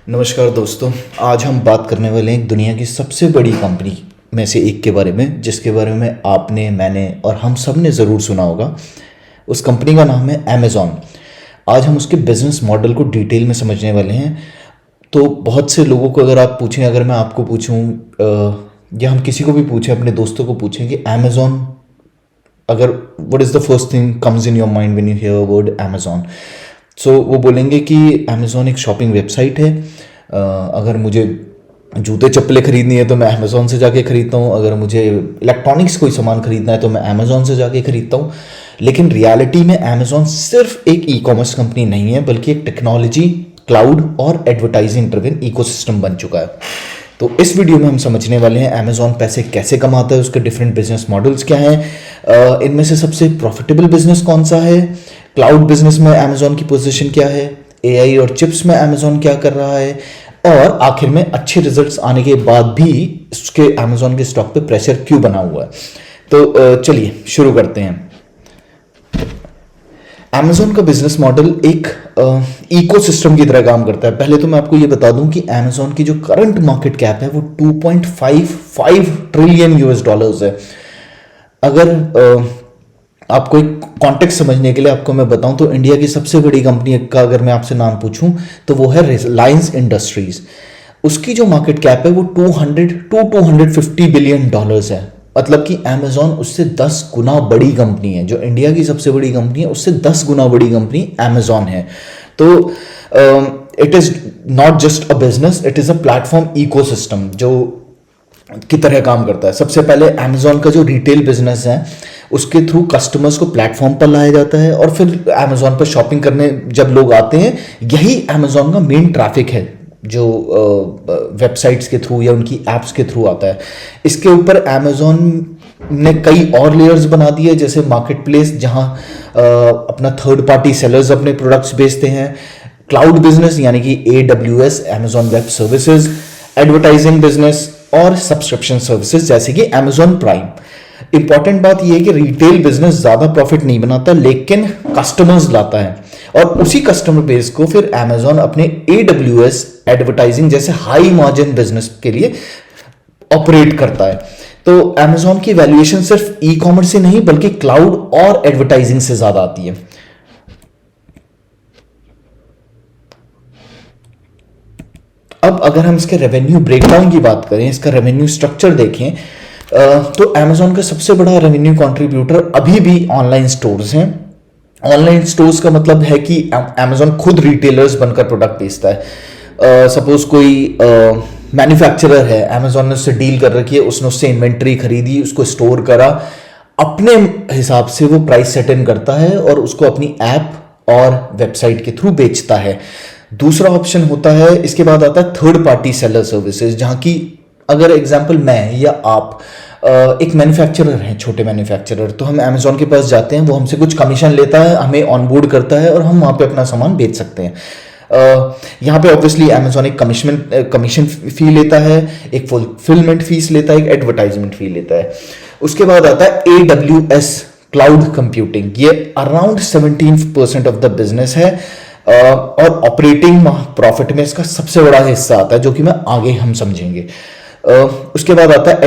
नमस्कार दोस्तों। आज हम बात करने वाले हैं दुनिया की सबसे बड़ी कंपनी में से एक के बारे में, जिसके बारे में आपने, मैंने और हम सब ने ज़रूर सुना होगा। उस कंपनी का नाम है अमेज़ॉन। आज हम उसके बिजनेस मॉडल को डिटेल में समझने वाले हैं। तो बहुत से लोगों को अगर आप पूछें, अगर मैं आपको पूछूं या हम किसी को भी पूछें, अपने दोस्तों को पूछें कि अमेज़ॉन, अगर what is the first thing comes in your mind when you hear word Amazon, so वो बोलेंगे कि अमेज़ॉन एक शॉपिंग वेबसाइट है। अगर मुझे जूते चप्पलें खरीदनी है तो मैं अमेज़ॉन से जाके खरीदता हूँ। अगर मुझे इलेक्ट्रॉनिक्स कोई सामान खरीदना है तो मैं अमेज़ॉन से जाके खरीदता हूँ। लेकिन रियलिटी में अमेज़ॉन सिर्फ एक ई कॉमर्स कंपनी नहीं है, बल्कि एक टेक्नोलॉजी, क्लाउड और एडवर्टाइजिंग ड्रिवन इकोसिस्टम बन चुका है। तो इस वीडियो में हम समझने वाले हैं अमेज़ॉन पैसे कैसे कमाता है, उसके डिफरेंट बिजनेस मॉडल्स क्या हैं, इनमें से सबसे प्रॉफिटेबल बिजनेस कौन सा है, क्लाउड बिजनेस में अमेज़ॉन की पोजीशन क्या है, एआई और चिप्स में अमेज़ॉन क्या कर रहा है, और आखिर में अच्छे रिजल्ट्स आने के बाद भी उसके अमेज़ॉन के स्टॉक पे प्रेशर क्यों बना हुआ है। तो चलिए शुरू करते हैं। अमेज़ॉन का बिजनेस मॉडल एक इकोसिस्टम की तरह काम करता है। पहले तो मैं आपको ये बता दूं कि अमेज़ॉन की जो करंट मार्केट कैप है वो 2.55 ट्रिलियन यूएस डॉलर्स है। अगर आपको एक कॉन्टेक्स्ट समझने के लिए आपको मैं बताऊं तो इंडिया की सबसे बड़ी कंपनी का अगर मैं आपसे नाम पूछूं तो वो है रिलायंस इंडस्ट्रीज। उसकी जो मार्केट कैप है वो 250 बिलियन डॉलर्स है। मतलब कि अमेज़ॉन उससे 10 गुना बड़ी कंपनी है। जो इंडिया की सबसे बड़ी कंपनी है उससे 10 गुना बड़ी कंपनी अमेज़ॉन है। तो it is not just a business, it is a platform ecosystem जो की तरह काम करता है। सबसे पहले अमेज़ॉन का जो रिटेल बिजनेस है उसके थ्रू कस्टमर्स को प्लेटफॉर्म पर लाया जाता है, और फिर अमेज़ॉन पर शॉपिंग करने जब लोग आते हैं, यही अमेज़ॉन का मेन ट्रैफिक है जो वेबसाइट्स के थ्रू या उनकी एप्स के थ्रू आता है। इसके ऊपर अमेज़ॉन ने कई और लेयर्स बना दिए, जैसे मार्केट प्लेस जहाँ अपना थर्ड पार्टी सेलर्स अपने प्रोडक्ट्स बेचते हैं, क्लाउड बिजनेस यानी कि AWS Amazon web services, advertising business और सब्सक्रिप्शन सर्विसेज जैसे कि अमेज़ॉन प्राइम। इंपॉर्टेंट बात यह है कि रिटेल बिजनेस ज्यादा प्रॉफिट नहीं बनाता, लेकिन कस्टमर्स लाता है, और उसी कस्टमर बेस को फिर अमेज़ॉन अपने AWS एडवर्टाइजिंग जैसे हाई मार्जिन बिजनेस के लिए ऑपरेट करता है। तो अमेज़ॉन की वैल्यूएशन सिर्फ ई कॉमर्स से नहीं बल्कि क्लाउड और एडवर्टाइजिंग से ज्यादा आती है। अब अगर हम इसके रेवेन्यू ब्रेकडाउन की बात करें, इसका रेवेन्यू स्ट्रक्चर देखें, तो अमेज़ॉन का सबसे बड़ा रेवेन्यू कंट्रीब्यूटर अभी भी ऑनलाइन स्टोर्स हैं। ऑनलाइन स्टोर्स का मतलब है कि अमेज़ॉन खुद रिटेलर्स बनकर प्रोडक्ट बेचता है। सपोज कोई मैन्युफैक्चरर है, अमेज़ॉन ने उससे डील कर रखी है, उसने उससे इन्वेंट्री खरीदी, उसको स्टोर करा, अपने हिसाब से वो प्राइस सेट इन करता है और उसको अपनी ऐप और वेबसाइट के थ्रू बेचता है। दूसरा ऑप्शन होता है, इसके बाद आता है थर्ड पार्टी सेलर सर्विसेज, जहां की अगर एग्जाम्पल मैं या आप एक मैन्युफैक्चरर हैं, छोटे मैन्युफैक्चरर, तो हम अमेज़ॉन के पास जाते हैं, वो हमसे कुछ कमीशन लेता है, हमें ऑनबोर्ड करता है और हम वहाँ पे अपना सामान बेच सकते हैं। यहाँ पे ऑब्वियसली अमेज़ॉन एक कमीशन फी लेता है, एक फुलफिलमेंट फीस लेता है, एक एडवर्टाइजमेंट फी लेता है। उसके बाद आता है AWS क्लाउड कंप्यूटिंग। ये अराउंड 17% ऑफ द बिजनेस है, और ऑपरेटिंग प्रॉफिट में इसका सबसे बड़ा हिस्सा आता है, जो कि मैं आगे हम समझेंगे। उसके बाद आता है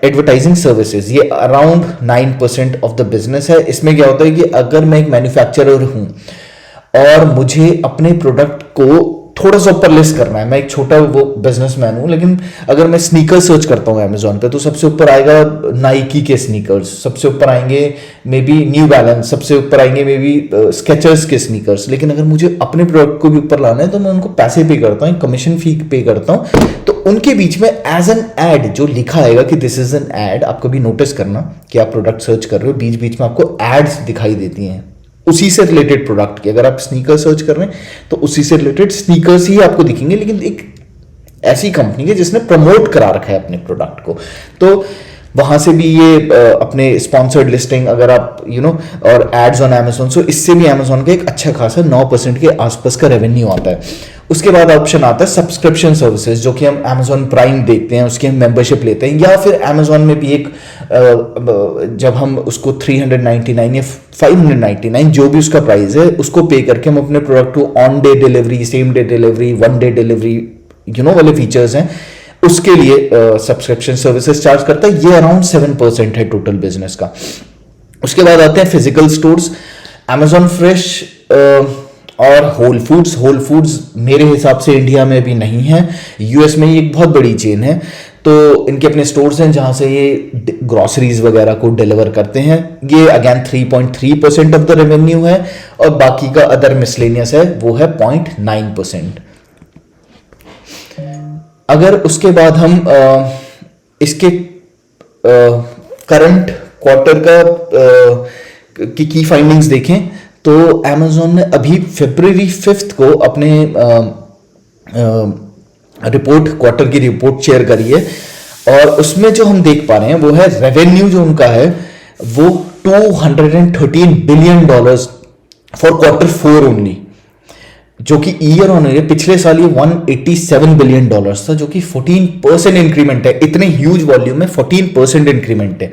एडवर्टाइजिंग सर्विसेज। ये अराउंड 9% ऑफ द बिजनेस है। इसमें क्या होता है कि अगर मैं एक मैन्युफैक्चरर हूं और मुझे अपने प्रोडक्ट को थोड़ा सा ऊपर लिस्ट करना है, मैं एक छोटा वो बिजनेसमैन हूं, लेकिन अगर मैं स्नीकर सर्च करता हूं अमेज़ॉन पे, तो सबसे ऊपर आएगा नाइकी के स्नीकर्स, सबसे ऊपर आएंगे मे बी न्यू बैलेंस, सबसे ऊपर आएंगे मे बी स्केचर्स के स्नीकर्स। लेकिन अगर मुझे अपने प्रोडक्ट को भी ऊपर लाना है तो मैं उनको पैसे पे करता हूँ, कमीशन फी पे करता हूँ। तो उनके बीच में एज एन एड जो लिखा आएगा कि दिस इज एन एड, आप कभी नोटिस करना कि आप प्रोडक्ट सर्च कर रहे हो, बीच बीच में आपको एड्स दिखाई देती हैं उसी से रिलेटेड प्रोडक्ट की। अगर आप स्नीकर सर्च कर रहे हैं तो उसी से रिलेटेड स्नीकर्स ही आपको दिखेंगे, लेकिन एक ऐसी कंपनी है जिसने प्रमोट करा रखा है अपने प्रोडक्ट को। तो वहां से भी ये अपने स्पॉन्सर्ड लिस्टिंग अगर आप और एड्स ऑन अमेज़ॉन, सो इससे भी अमेज़ॉन का एक अच्छा खासा 9% के आसपास का रेवेन्यू आता है। उसके बाद ऑप्शन आता है सब्सक्रिप्शन सर्विसेज, जो कि हम अमेज़ॉन प्राइम देखते हैं, उसकी हम मेंबरशिप लेते हैं, या फिर अमेज़ॉन में भी एक जब हम उसको 399 या 599 जो भी उसका प्राइस है उसको पे करके हम अपने प्रोडक्ट को on day delivery, same day delivery, one day delivery वाले फीचर्स हैं, उसके लिए सब्सक्रिप्शन सर्विसेज चार्ज करता है। ये अराउंड 7% है टोटल बिजनेस का। उसके बाद आते हैं फिजिकल स्टोर्स, Amazon फ्रेश और होल फूड्स मेरे हिसाब से इंडिया में भी नहीं है, यूएस में ये एक बहुत बड़ी चेन है, तो इनके अपने स्टोर्स हैं जहां से ये ग्रॉसरीज वगैरह को डिलीवर करते हैं। ये अगेन 3.3% ऑफ द रेवेन्यू है, और बाकी का अदर मिसलेनियस है वो है 0.9%। अगर उसके बाद हम इसके करंट क्वार्टर का की फाइंडिंग्स देखें तो Amazon ने अभी February 5 को अपने रिपोर्ट, क्वार्टर की रिपोर्ट शेयर करी है, और उसमें जो हम देख पा रहे हैं वो है रेवेन्यू जो उनका है वो $213 बिलियन फॉर क्वार्टर 4 ओनली, जो कि ईयर ऑन ईयर पिछले साल ये $187 बिलियन था, जो कि 14% इंक्रीमेंट है। इतने ह्यूज वॉल्यूम में 14% इंक्रीमेंट है।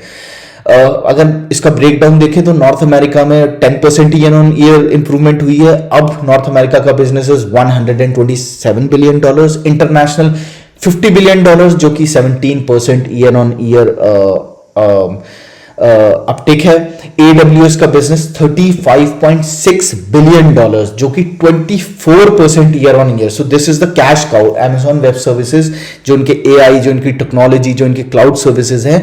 अगर इसका ब्रेकडाउन देखें तो नॉर्थ अमेरिका में 10% ईयर ऑन ईयर इंप्रूवमेंट हुई है। अब नॉर्थ अमेरिका का business is $127 billion, international $50 billion, जो कि 17% ईयर ऑन ईयर अपटिक है। AWS का बिजनेस $35.6 बिलियन, जो कि 24% year on year. So this is the cash cow. Amazon web services, जो इनके AI, जो इनकी टेक्नोलॉजी, जो इनके क्लाउड सर्विसेज हैं,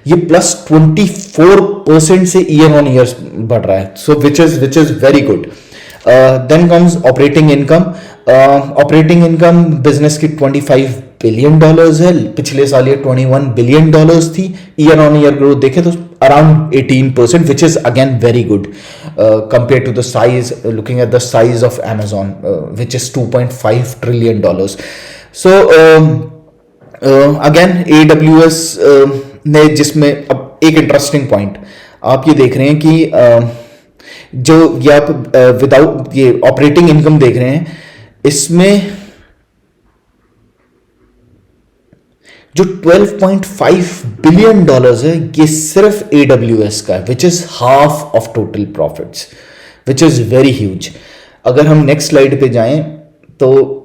ये प्लस 24% से ईयर ऑन ईयर बढ़ रहा है। So which is very good. Then comes operating income. Operating income business की $25 बिलियन है, पिछले साल ये $21 बिलियन थी। ईयर ऑन ईयर ग्रोथ देखें तो around 18%, which is again very good compare to the size, looking at the size of Amazon, which is $2.5 trillion. So again AWS ने, जिसमें अब एक इंटरेस्टिंग पॉइंट आप ये देख रहे हैं कि जो ये आप विदाउट ये ऑपरेटिंग इनकम देख रहे हैं, इसमें जो $12.5 बिलियन है ये सिर्फ AWS का है, which is half of total profits, which is very huge. अगर हम नेक्स्ट स्लाइड पे जाएं तो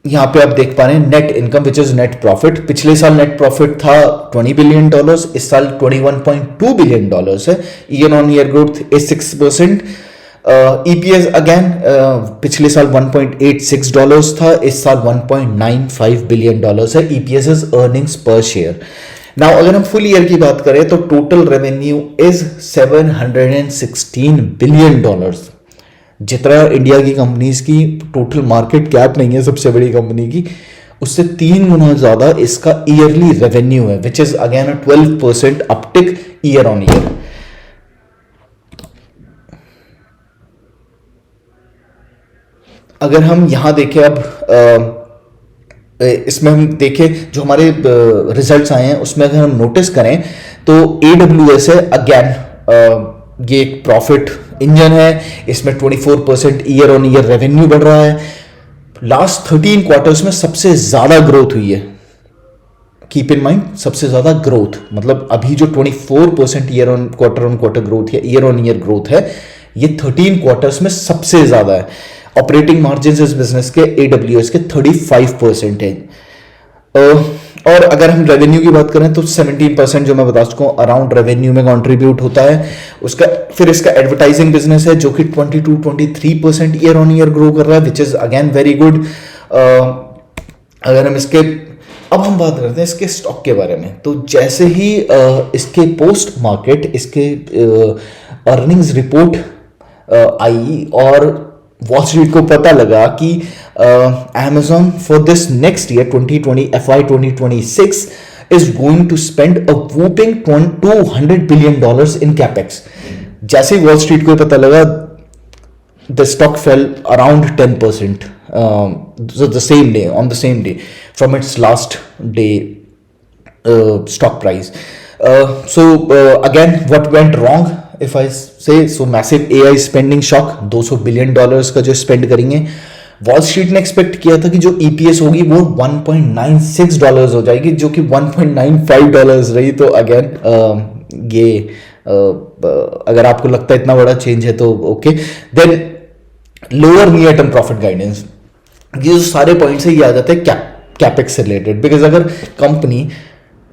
यहां पे आप देख पा रहे हैं net income, which is net profit. पिछले साल नेट प्रॉफिट था $20 बिलियन, इस साल $21.2 बिलियन है। Year on year growth is 6%। EPS again पिछले साल $1.86 था, इस साल $1.95 बिलियन है। EPS इज अर्निंग्स पर शेयर। नाउ अगर हम फुल ईयर की बात करें तो टोटल रेवेन्यू इज $716 बिलियन, जितना इंडिया की कंपनीज की टोटल मार्केट कैप नहीं है सबसे बड़ी कंपनी की, उससे 3 गुना ज्यादा इसका ईयरली रेवेन्यू है, विच is again a 12% uptick year on year. अगर हम यहां देखें अब इसमें हम देखें जो हमारे रिजल्ट्स आए हैं, उसमें अगर हम नोटिस करें तो AWS है अगेन, ये एक प्रॉफिट इंजन है, इसमें 24% ईयर ऑन ईयर रेवेन्यू बढ़ रहा है। लास्ट 13 क्वार्टर्स में सबसे ज्यादा ग्रोथ हुई है। कीप इन माइंड, सबसे ज्यादा ग्रोथ, मतलब अभी जो 24% ईयर ऑन क्वार्टर ग्रोथ है, ईयर ऑन ईयर ग्रोथ है, ये 13 क्वार्टर्स में सबसे ज्यादा है। ऑपरेटिंग मार्जिन इस बिजनेस के AWS के 35% है। और अगर हम रेवेन्यू की बात करें तो 17% जो मैं बता चुका हूं अराउंड रेवेन्यू में कंट्रीब्यूट होता है उसका। फिर इसका एडवर्टाइजिंग बिजनेस है जो कि 22-23% ईयर ऑन ईयर ग्रो कर रहा है, विच इज अगेन वेरी गुड। अगर हम इसके अब हम बात करते हैं इसके स्टॉक के बारे में, तो जैसे ही इसके पोस्ट मार्केट इसके अर्निंग्स रिपोर्ट आई और वॉल स्ट्रीट को पता लगा कि Amazon for this next year 2020 FY 2026 is going to spend a whopping $200 billion in capex. जैसे ही वॉल स्ट्रीट को पता लगा, the stock fell around 10%. So the same day, on the same day, from its last day stock price. So again, what went wrong? If I say so, massive AI spending shock, $200 billion का जो spend करेंगे, wall street ने expect किया था कि जो EPS होगी वो $1.96 हो जाएगी, जो कि $1.95 रही। तो अगेन ये अगर आपको लगता है इतना बड़ा चेंज है तो okay. Then lower near term profit guidance, ये जो सारे पॉइंट्स है ये आ जाते हैं कैपेक्स से रिलेटेड। बिकॉज अगर कंपनी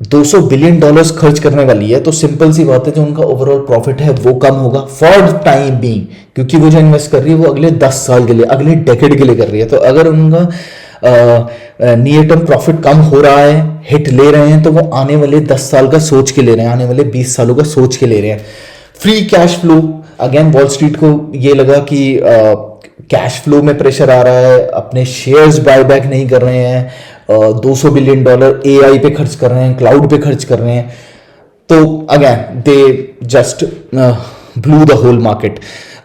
$200 बिलियन खर्च करने वाली है तो सिंपल सी बात है जो उनका ओवरऑल प्रॉफिट है वो कम होगा फॉर टाइम बीइंग, क्योंकि वो जो इन्वेस्ट कर रही है वो अगले 10 साल के लिए, अगले डेकेड के लिए कर रही है। तो अगर उनका नियर टर्म प्रॉफिट कम हो रहा है, हिट ले रहे हैं, तो वो आने वाले 10 साल का सोच के ले रहे हैं, आने वाले 20 सालों का सोच के ले रहे हैं। Free cash flow, again wall street को ये लगा कि कैश फ्लो में प्रेशर आ रहा है, अपने शेयर्स बायबैक नहीं कर रहे हैं, $200 बिलियन एआई पे खर्च कर रहे हैं, क्लाउड पे खर्च कर रहे हैं। तो again they just blew the whole market.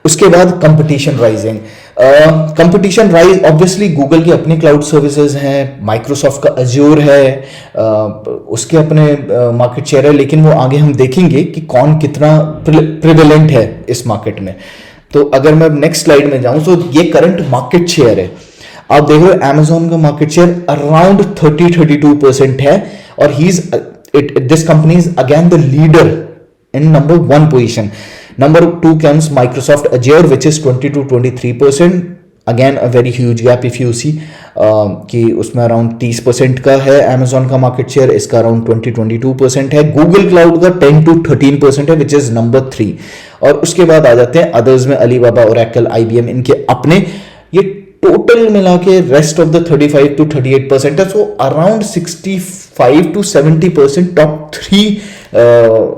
उसके बाद competition rising, competition rise, obviously Google की अपनी क्लाउड सर्विसेज हैं, माइक्रोसॉफ्ट का अज्योर है, उसके अपने मार्केट शेयर है, लेकिन वो आगे हम देखेंगे कि कौन कितना प्रिवेलेंट है इस मार्केट में। तो अगर मैं नेक्स्ट स्लाइड में जाऊं तो ये करंट मार्केट शेयर है, आप देख रहे हो Amazon का मार्केट शेयर अराउंड 30-32% है, और this company is again the leader in number 1 position. Number 2 comes Microsoft Azure which is 20-23%, again a very huge gap if you see, कि उसमें अराउंड 30% का है Amazon का मार्केट शेयर, इसका around 20-22% है। Google cloud का 10-13% है विच इज नंबर 3। और उसके बाद आ जाते हैं अदर्स में अलीबाबा, ओरेकल, IBM, इनके अपने, ये टोटल मिला के रेस्ट ऑफ द 35-38% है। सो अराउंड 65-70% टॉप 3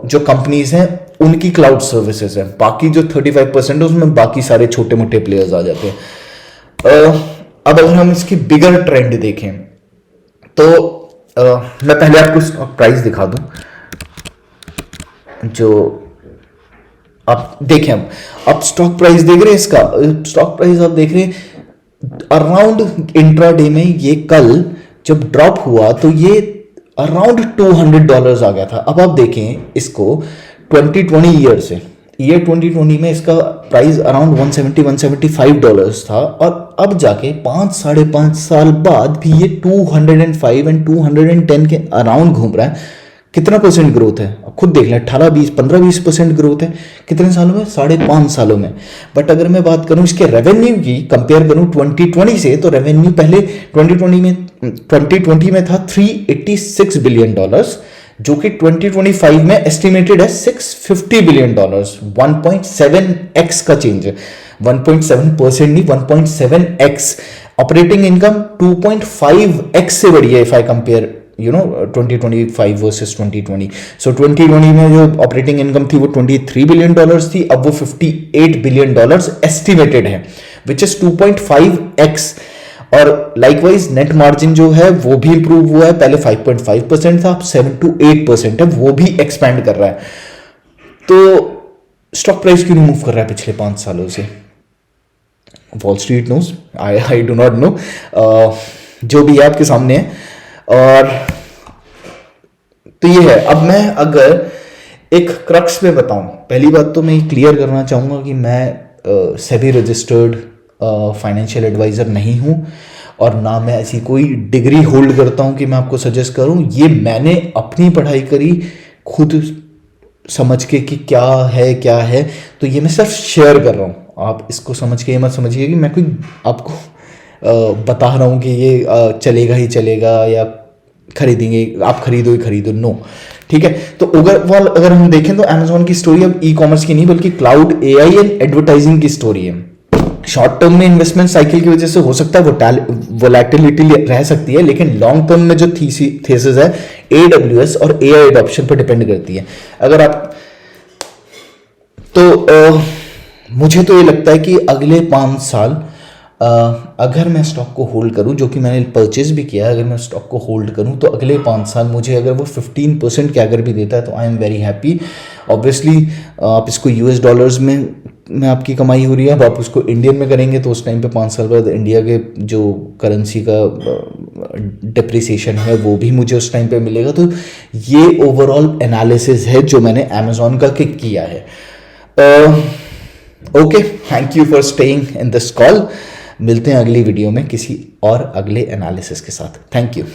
जो कंपनीज हैं उनकी क्लाउड सर्विसेज है। बाकी जो 35% है उसमें बाकी सारे छोटे मोटे प्लेयर्स आ जाते हैं। अब अगर हम इसकी बिगर ट्रेंड देखें तो मैं पहले आपको प्राइस दिखा दूं, जो आप देखें, अब स्टॉक प्राइस देख रहे हैं, इसका स्टॉक प्राइस आप देख रहे हैं अराउंड इंट्राडे में, ये कल जब ड्रॉप हुआ तो ये अराउंड $200 आ गया था। अब आप देखें इसको 2020 ईयर से, ईयर 2020 में इसका प्राइस अराउंड $170-175 था, और अब जाके 5-5.5 साल बाद भी ये 205 एंड 210 के अराउंड घूम रहा है। कितना परसेंट ग्रोथ है अब खुद देख लें, 15-20% ग्रोथ है। कितने सालों में? 5.5 सालों में। बट अगर मैं बात करूं इसके रेवेन्यू की, कंपेयर करूं 2020 से, तो रेवेन्यू पहले 2020 में था $386 बिलियन, जो कि 2025 में एस्टिमेटेड है $650 बिलियन, 1.7x का चेंज है, 1.7% नहीं 1.7x। ऑपरेटिंग इनकम 2.5x से बढ़ी है इफ आई कंपेयर 2025 वर्सेस 2020। सो 2020 में जो ऑपरेटिंग इनकम थी वो $23 बिलियन थी, अब वो $58 बिलियन एस्टिमेटेड है, विच इज 2.5x। और लाइकवाइज नेट मार्जिन जो है वो भी इंप्रूव हुआ है, पहले 5.5% था, अब 7-8% है, वो भी एक्सपैंड कर रहा है। तो स्टॉक प्राइस क्यों नहीं मूव कर रहा है पिछले 5 सालों से? Wall Street knows, I do not know, जो भी है आपके सामने है। और तो ये है। अब मैं अगर एक क्रक्स में बताऊं, पहली बात तो मैं क्लियर करना चाहूंगा कि मैं सेबी रजिस्टर्ड फाइनेंशियल एडवाइजर नहीं हूं, और ना मैं ऐसी कोई डिग्री होल्ड करता हूं कि मैं आपको सजेस्ट करूं। ये मैंने अपनी पढ़ाई करी खुद समझ के कि क्या है, तो ये मैं सिर्फ शेयर कर रहा हूं। आप इसको समझ के ये मत समझिए कि मैं कोई आपको बता रहा हूँ कि ये चलेगा ही चलेगा या खरीदेंगे, आप खरीदो ही खरीदो, नो। ठीक है, तो ओवरऑल अगर हम देखें तो Amazon की स्टोरी अब ई कॉमर्स की नहीं बल्कि क्लाउड, AI एंड एडवर्टाइजिंग की स्टोरी है। शॉर्ट टर्म में इन्वेस्टमेंट साइकिल की वजह से हो सकता है वोलैटिलिटी रह सकती है, लेकिन लॉन्ग टर्म में जो थीसिस है AWS और AI एडॉप्शन पर डिपेंड करती है। अगर आप तो मुझे तो ये लगता है कि अगले 5 साल अगर मैं स्टॉक को होल्ड करूं, जो कि मैंने परचेज भी किया है, अगर मैं स्टॉक को होल्ड करूं तो अगले 5 साल मुझे अगर वो 15% के अगर भी देता है तो I am very happy. Obviously आप इसको US डॉलर्स में आपकी कमाई हो रही है, अब आप उसको इंडियन में करेंगे तो उस टाइम पे 5 साल बाद इंडिया के जो करेंसी का डिप्रिसिएशन है वो भी मुझे उस टाइम पे मिलेगा। तो ये ओवरऑल एनालिसिस है जो मैंने Amazon का किया है। Okay, thank you for staying in this call. मिलते हैं अगली वीडियो में किसी और अगले एनालिसिस के साथ। Thank you.